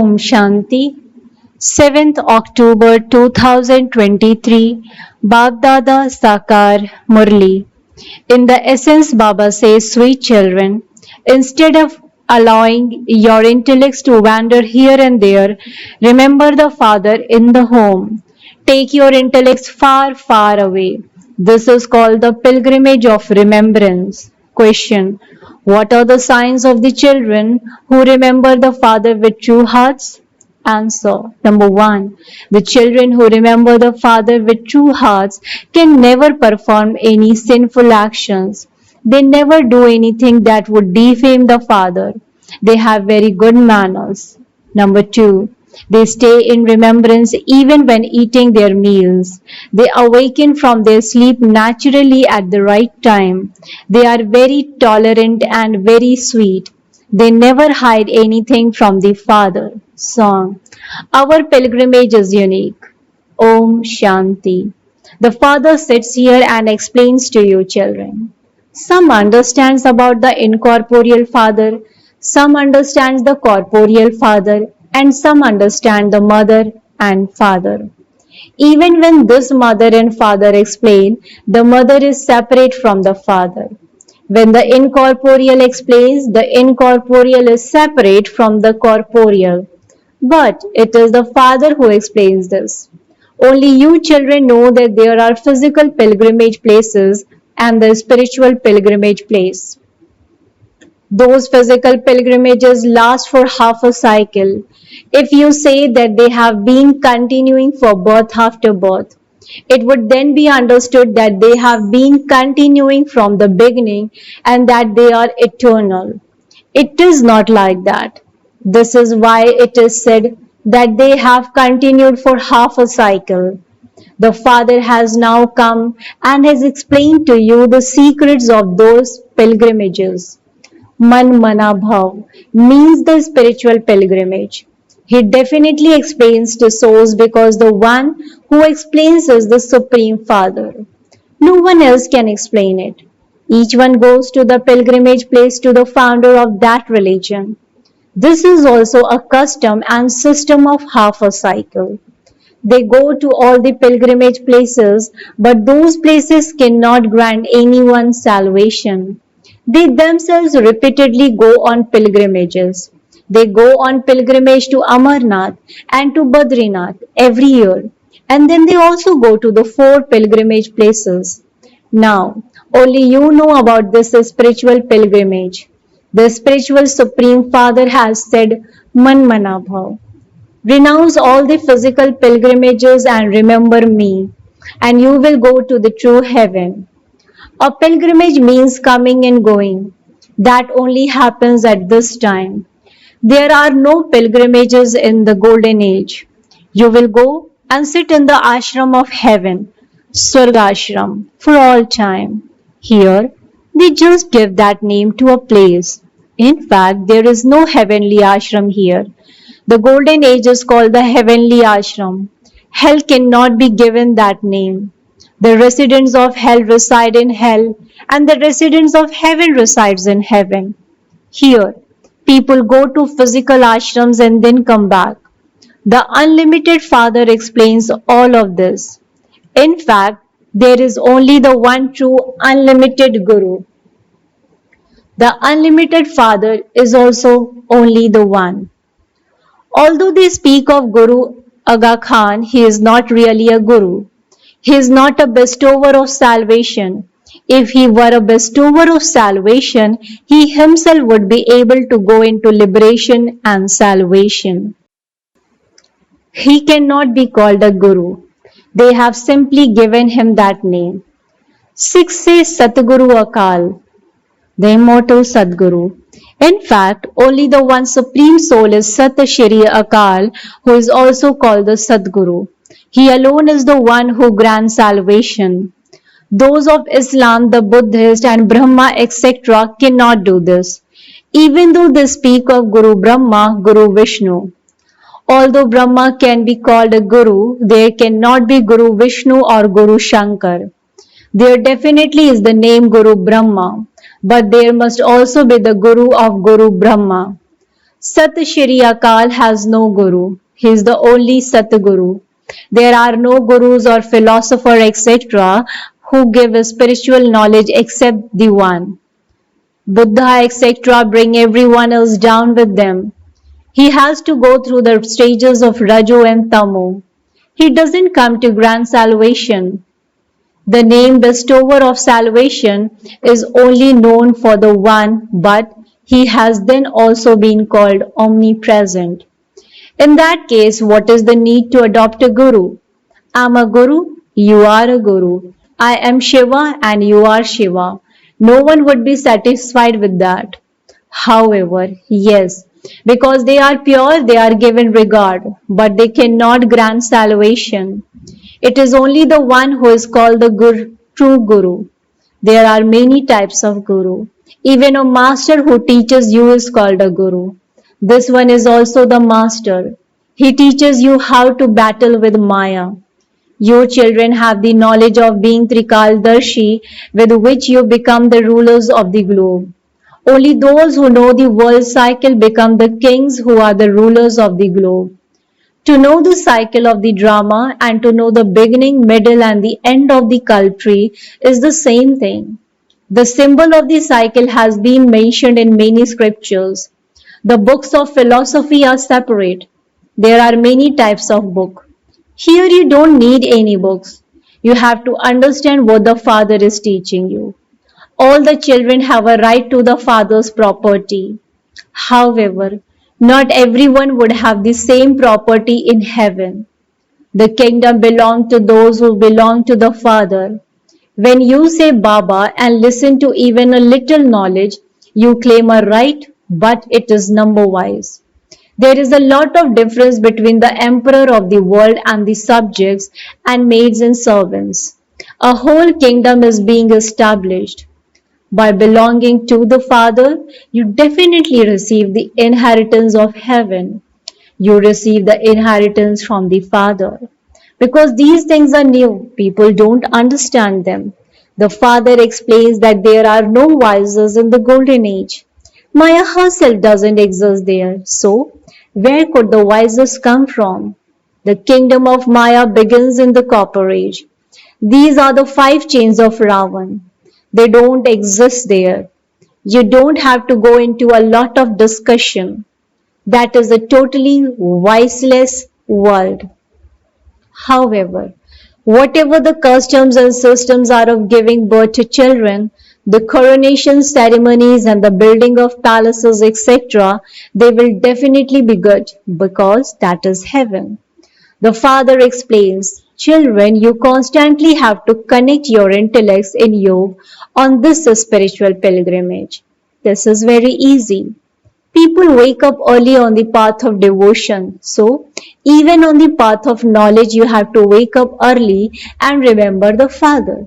Om Shanti. 7th October 2023. Baapdada Sakar Murli. In the essence, Baba says, sweet children, instead of allowing your intellects to wander here and there, remember the Father in the home. Take your intellects far, far away. This is called the pilgrimage of remembrance. Question: what are the signs of the children who remember the Father with true hearts? Answer. Number one, the children who remember the Father with true hearts can never perform any sinful actions. They never do anything that would defame the Father. They have very good manners. Number two, they stay in remembrance even when eating their meals. They awaken from their sleep naturally at the right time. They are very tolerant and very sweet. They never hide anything from the Father. Song. Our pilgrimage is unique. Om Shanti. The Father sits here and explains to you, children. Some understands about the incorporeal Father, some understands the corporeal Father, and some understand the Mother and Father. Even when this Mother and Father explain, the Mother is separate from the Father. When the incorporeal explains, the incorporeal is separate from the corporeal. But it is the Father who explains this. Only you children know that there are physical pilgrimage places and the spiritual pilgrimage place. Those physical pilgrimages last for half a cycle. If you say that they have been continuing for birth after birth, it would then be understood that they have been continuing from the beginning and that they are eternal. It is not like that. This is why it is said that they have continued for half a cycle. The Father has now come and has explained to you the secrets of those pilgrimages. Man Mana Bhav means the spiritual pilgrimage. He definitely explains to souls because the one who explains is the Supreme Father. No one else can explain it. Each one goes to the pilgrimage place to the founder of that religion. This is also a custom and system of half a cycle. They go to all the pilgrimage places, but those places cannot grant anyone salvation. They themselves repeatedly go on pilgrimages. They go on pilgrimage to Amarnath and to Badrinath every year, and then they also go to the 4 pilgrimage places. Now, only you know about this spiritual pilgrimage. The spiritual Supreme Father has said, Man Mana Bhav. Renounce all the physical pilgrimages and remember me, and you will go to the true heaven. A pilgrimage means coming and going. That only happens at this time. There are no pilgrimages in the golden age. You will go and sit in the ashram of heaven, Swargashram, for all time. Here, they just give that name to a place. In fact, there is no heavenly ashram here. The golden age is called the heavenly ashram. Hell cannot be given that name. The residents of hell reside in hell, and the residents of heaven resides in heaven. Here, people go to physical ashrams and then come back. The unlimited Father explains all of this. In fact, there is only the one true unlimited Guru. The unlimited Father is also only the one. Although they speak of Guru Aga Khan, he is not really a Guru. He is not a bestower of salvation. If he were a bestower of salvation, he himself would be able to go into liberation and salvation. He cannot be called a Guru. They have simply given him that name. 6 says Satguru Akal, the immortal Sadguru. In fact, only the one Supreme Soul is Sat Shri Akal, who is also called the Sadguru. He alone is the one who grants salvation. Those of Islam, the Buddhist and Brahma etc. cannot do this, even though they speak of Guru Brahma, Guru Vishnu. Although Brahma can be called a Guru, there cannot be Guru Vishnu or Guru Shankar. There definitely is the name Guru Brahma, but there must also be the Guru of Guru Brahma. Sat Shri Akal has no guru. He is the only Sat Guru. There are no gurus or philosopher etc. who give spiritual knowledge except the one. Buddha etc. bring everyone else down with them. He has to go through the stages of Rajo and Tamo. He doesn't come to grant salvation. The name bestower of salvation is only known for the one, but he has then also been called omnipresent. In that case, what is the need to adopt a guru? I'm a guru, you are a guru. I am Shiva and you are Shiva. No one would be satisfied with that. However, yes, because they are pure, they are given regard, but they cannot grant salvation. It is only the one who is called the true Guru. There are many types of Guru. Even a master who teaches you is called a Guru. This one is also the master. He teaches you how to battle with Maya. Your children have the knowledge of being Trikaldarshi with which you become the rulers of the globe. Only those who know the world cycle become the kings who are the rulers of the globe. To know the cycle of the drama and to know the beginning, middle, and the end of the culprit is the same thing. The symbol of the cycle has been mentioned in many scriptures. The books of philosophy are separate. There are many types of book. Here you don't need any books. You have to understand what the Father is teaching you. All the children have a right to the Father's property. However, not everyone would have the same property in heaven. The kingdom belongs to those who belong to the Father. When you say Baba and listen to even a little knowledge, you claim a right, but it is number wise. There is a lot of difference between the emperor of the world and the subjects and maids and servants. A whole kingdom is being established. By belonging to the Father, you definitely receive the inheritance of heaven. You receive the inheritance from the Father. Because these things are new, people don't understand them. The Father explains that there are no wisers in the golden age. Maya herself doesn't exist there. So, where could the wisers come from? The kingdom of Maya begins in the copper age. These are the 5 chains of Ravan. They don't exist there. You don't have to go into a lot of discussion. That is a totally voiceless world. However, whatever the customs and systems are of giving birth to children, the coronation ceremonies and the building of palaces, etc., they will definitely be good because that is heaven. The Father explains, children, you constantly have to connect your intellects in yoga on this spiritual pilgrimage. This is very easy. People wake up early on the path of devotion. So, even on the path of knowledge, you have to wake up early and remember the Father.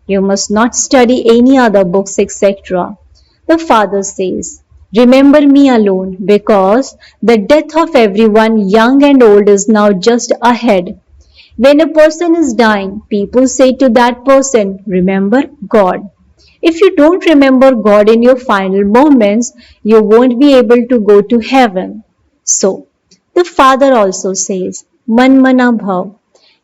You must not study any other books, etc. The Father says, remember me alone, because the death of everyone, young and old, is now just ahead. When a person is dying, people say to that person, remember God. If you don't remember God in your final moments, you won't be able to go to heaven. So, the Father also says, Man Mana Bhav.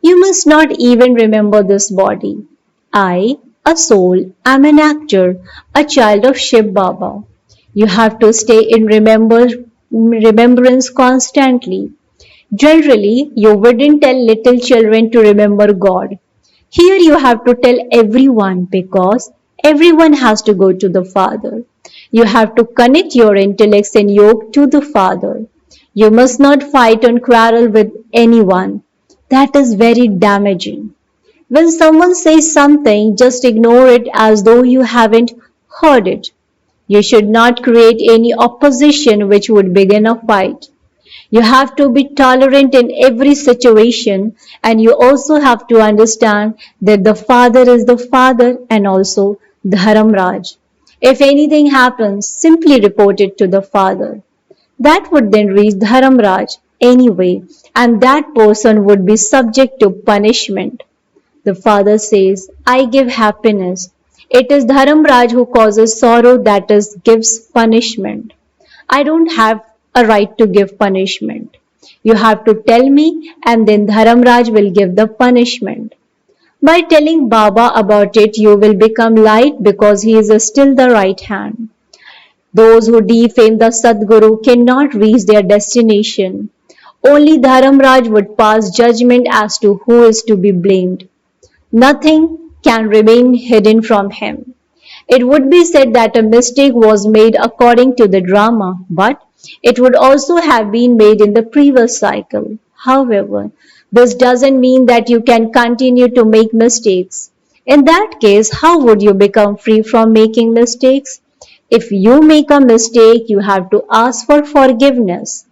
You must not even remember this body. I, a soul, am an actor, a child of Shiv Baba. You have to stay in remembrance constantly. Generally, you wouldn't tell little children to remember God. Here you have to tell everyone because everyone has to go to the Father. You have to connect your intellects and yoke to the Father. You must not fight and quarrel with anyone. That is very damaging. When someone says something, just ignore it as though you haven't heard it. You should not create any opposition which would begin a fight. You have to be tolerant in every situation, and you also have to understand that the Father is the Father and also Dharamraj. If anything happens, simply report it to the Father. That would then reach Dharamraj anyway, and that person would be subject to punishment. The Father says, I give happiness. It is Dharamraj who causes sorrow, that is, gives punishment. I don't have a right to give punishment. You have to tell me and then Dharamraj will give the punishment. By telling Baba about it, you will become light because he is still the right hand. Those who defame the Sadguru cannot reach their destination. Only Dharamraj would pass judgment as to who is to be blamed. Nothing can remain hidden from him. It would be said that a mistake was made according to the drama, but it would also have been made in the previous cycle. However, this doesn't mean that you can continue to make mistakes. In that case, how would you become free from making mistakes? If you make a mistake, you have to ask for forgiveness.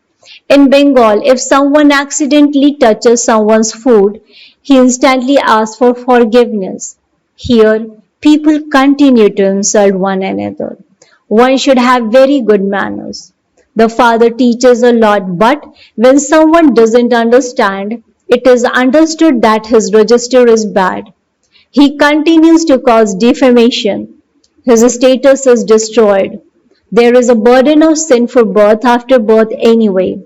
In Bengal, if someone accidentally touches someone's food, he instantly asks for forgiveness. Here, people continue to insult one another. One should have very good manners. The father teaches a lot, but when someone doesn't understand, it is understood that his register is bad. He continues to cause defamation. His status is destroyed. There is a burden of sin for birth after birth anyway.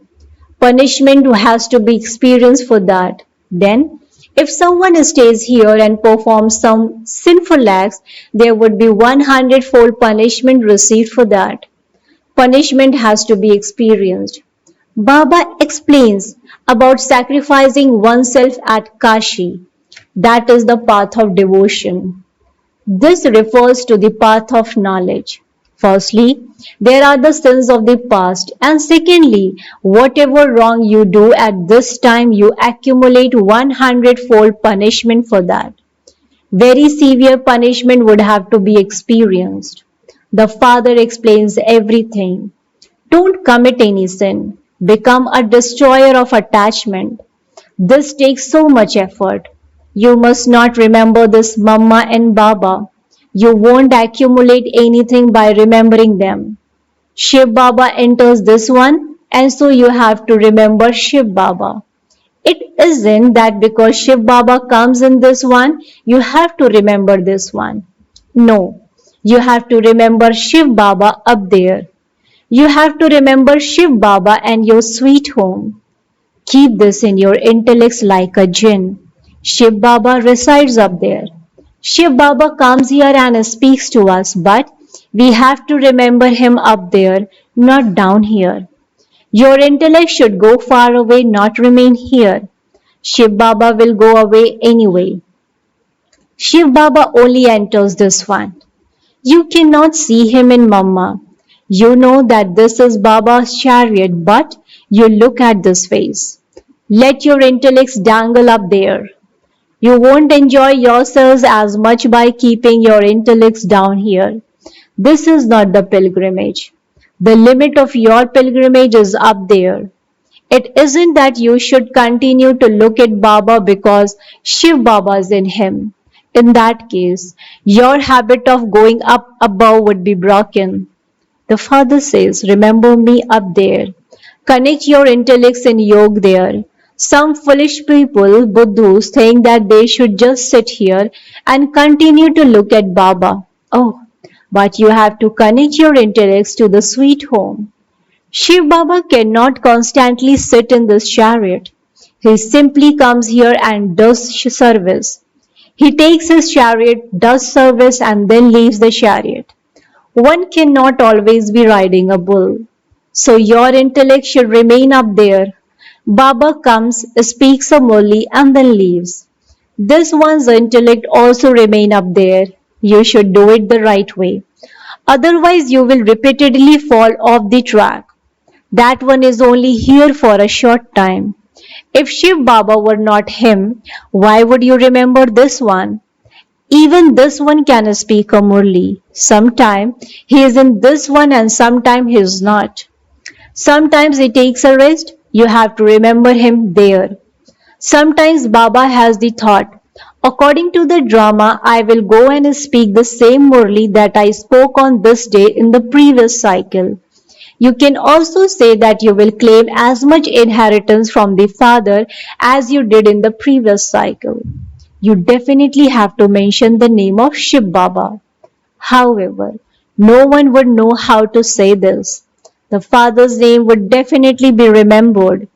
Punishment has to be experienced for that. Then, if someone stays here and performs some sinful acts, there would be 100-fold punishment received for that. Punishment has to be experienced. Baba explains about sacrificing oneself at Kashi. That is the path of devotion. This refers to the path of knowledge. Firstly, there are the sins of the past, and secondly, whatever wrong you do at this time, you accumulate 100-fold punishment for that. Very severe punishment would have to be experienced. The Father explains everything. Don't commit any sin. Become a destroyer of attachment. This takes so much effort. You must not remember this Mama and Baba. You won't accumulate anything by remembering them. Shiv Baba enters this one, and so you have to remember Shiv Baba. It isn't that because Shiv Baba comes in this one, you have to remember this one. No, you have to remember Shiv Baba up there. You have to remember Shiv Baba and your sweet home. Keep this in your intellects like a jinn. Shiv Baba resides up there. Shiv Baba comes here and speaks to us, but we have to remember him up there, not down here. Your intellect should go far away, not remain here. Shiv Baba will go away anyway. Shiv Baba only enters this one. You cannot see him in Mama. You know that this is Baba's chariot, but you look at this face. Let your intellects dangle up there. You won't enjoy yourselves as much by keeping your intellects down here. This is not the pilgrimage. The limit of your pilgrimage is up there. It isn't that you should continue to look at Baba because Shiv Baba is in him. In that case, your habit of going up above would be broken. The Father says, remember me up there. Connect your intellects in yoga there. Some foolish people, Buddhas, think that they should just sit here and continue to look at Baba. Oh, but you have to connect your intellects to the sweet home. Shiv Baba cannot constantly sit in this chariot. He simply comes here and does service. He takes his chariot, does service, and then leaves the chariot. One cannot always be riding a bull. So your intellect should remain up there. Baba comes, speaks a Murli, and then leaves. This one's intellect also remain up there. You should do it the right way. Otherwise, you will repeatedly fall off the track. That one is only here for a short time. If Shiv Baba were not him, why would you remember this one? Even this one can speak a Murli. Sometime he is in this one and sometime he is not. Sometimes he takes a rest, you have to remember him there. Sometimes Baba has the thought, according to the drama, I will go and speak the same Murli that I spoke on this day in the previous cycle. You can also say that you will claim as much inheritance from the Father as you did in the previous cycle. You definitely have to mention the name of Shiv Baba. However, no one would know how to say this. The father's name would definitely be remembered.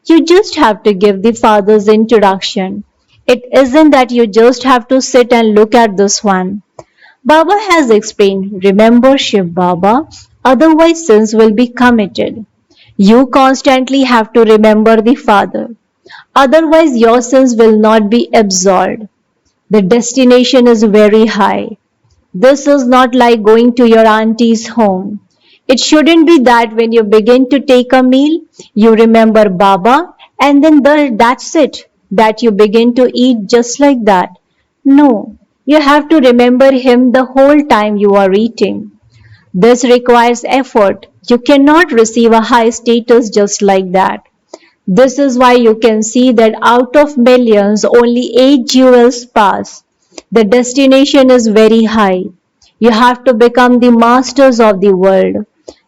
You just have to give the father's introduction. It isn't that you just have to sit and look at this one. Baba has explained, remember Shiv Baba, otherwise sins will be committed. You constantly have to remember the Father, otherwise your sins will not be absolved. The destination is very high. This is not like going to your auntie's home. It shouldn't be that when you begin to take a meal, you remember Baba and then that's it, that you begin to eat just like that. No, you have to remember him the whole time you are eating. This requires effort. You cannot receive a high status just like that. This is why you can see that out of millions, only 8 jewels pass. The destination is very high. You have to become the masters of the world.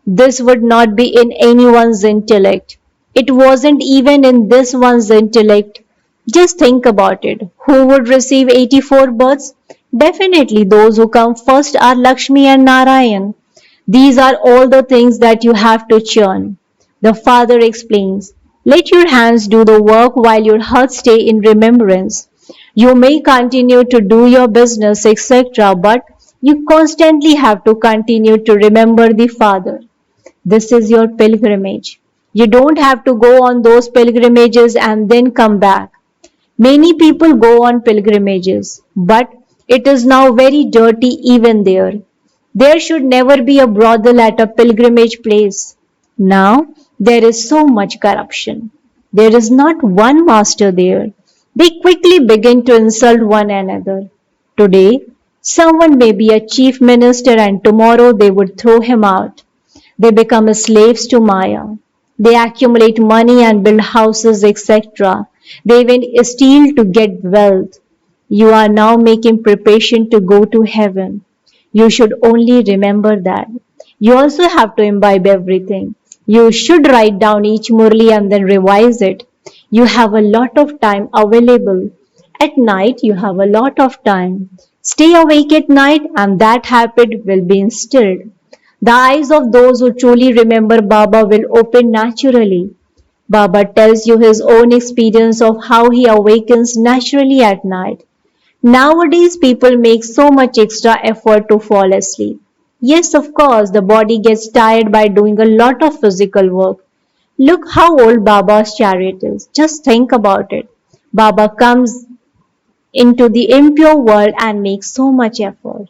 This would not be in anyone's intellect. It wasn't even in this one's intellect. Just think about it. Who would receive 84 births? Definitely those who come first are Lakshmi and Narayan. These are all the things that you have to churn. The father explains, let your hands do the work while your heart stay in remembrance. You may continue to do your business, etc., but you constantly have to continue to remember the Father. This is your pilgrimage. You don't have to go on those pilgrimages and then come back. Many people go on pilgrimages, but it is now very dirty even there. There should never be a brothel at a pilgrimage place. Now there is so much corruption. There is not one master there. They quickly begin to insult one another. Today, someone may be a chief minister and tomorrow they would throw him out. They become slaves to Maya. They accumulate money and build houses, etc. They even steal to get wealth. You are now making preparation to go to heaven. You should only remember that. You also have to imbibe everything. You should write down each Murli and then revise it. You have a lot of time available. At night, you have a lot of time. Stay awake at night, and that habit will be instilled. The eyes of those who truly remember Baba will open naturally. Baba tells you his own experience of how he awakens naturally at night. Nowadays, people make so much extra effort to fall asleep. Yes, of course, the body gets tired by doing a lot of physical work. Look how old Baba's chariot is. Just think about it. Baba comes into the impure world and makes so much effort.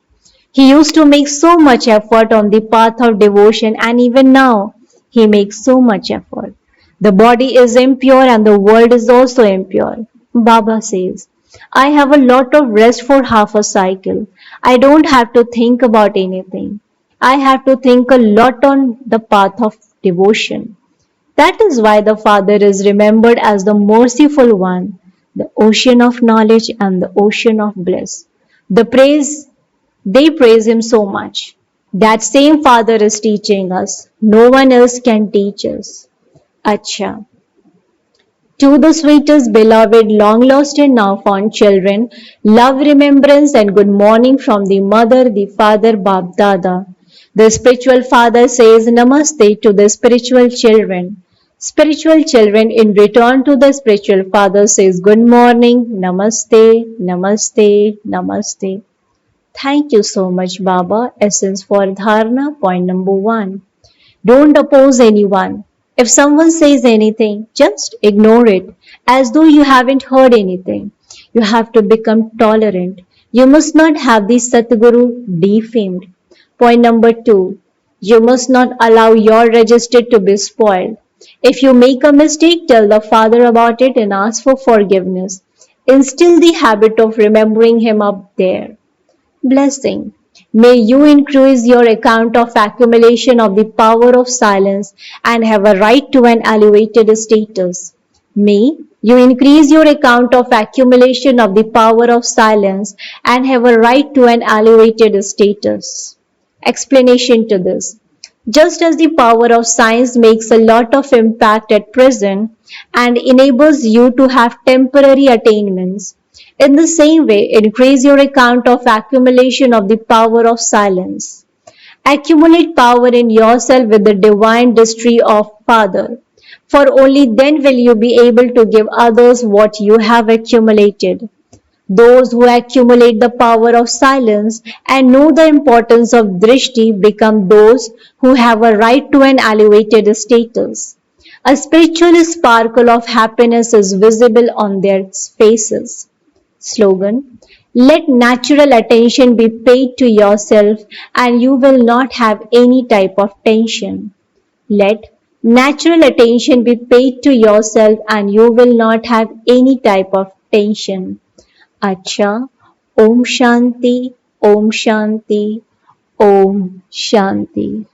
He used to make so much effort on the path of devotion, and even now he makes so much effort. The body is impure and the world is also impure. Baba says, I have a lot of rest for half a cycle. I don't have to think about anything. I have to think a lot on the path of devotion. That is why the Father is remembered as the merciful one, the ocean of knowledge and the ocean of bliss. They praise him so much. That same Father is teaching us. No one else can teach us. Acha. To the sweetest, beloved, long lost and now found children, love, remembrance, and good morning from the mother, the father, Baapdada. The spiritual father says Namaste to the spiritual children. Spiritual children in return to the spiritual father says good morning, Namaste, Namaste, Namaste. Thank you so much, Baba. Essence for Dharana, point number 1. Don't oppose anyone. If someone says anything, just ignore it as though you haven't heard anything. You have to become tolerant. You must not have the Satguru defamed. Point number 2. You must not allow your register to be spoiled. If you make a mistake, tell the Father about it and ask for forgiveness. Instill the habit of remembering him up there. Blessing. May you increase your account of accumulation of the power of silence and have a right to an elevated status. May you increase your account of accumulation of the power of silence and have a right to an elevated status. Explanation to this. Just as the power of science makes a lot of impact at present and enables you to have temporary attainments, in the same way, increase your account of accumulation of the power of silence Accumulate power in yourself with the divine destiny of Father, for only then will you be able to give others what you have accumulated. Those who accumulate the power of silence and know the importance of drishti become those who have a right to an elevated status. A spiritual sparkle of happiness is visible on their faces. Slogan: Let natural attention be paid to yourself and you will not have any type of tension. Let natural attention be paid to yourself and you will not have any type of tension. Acha, Om Shanti, Om Shanti, Om Shanti.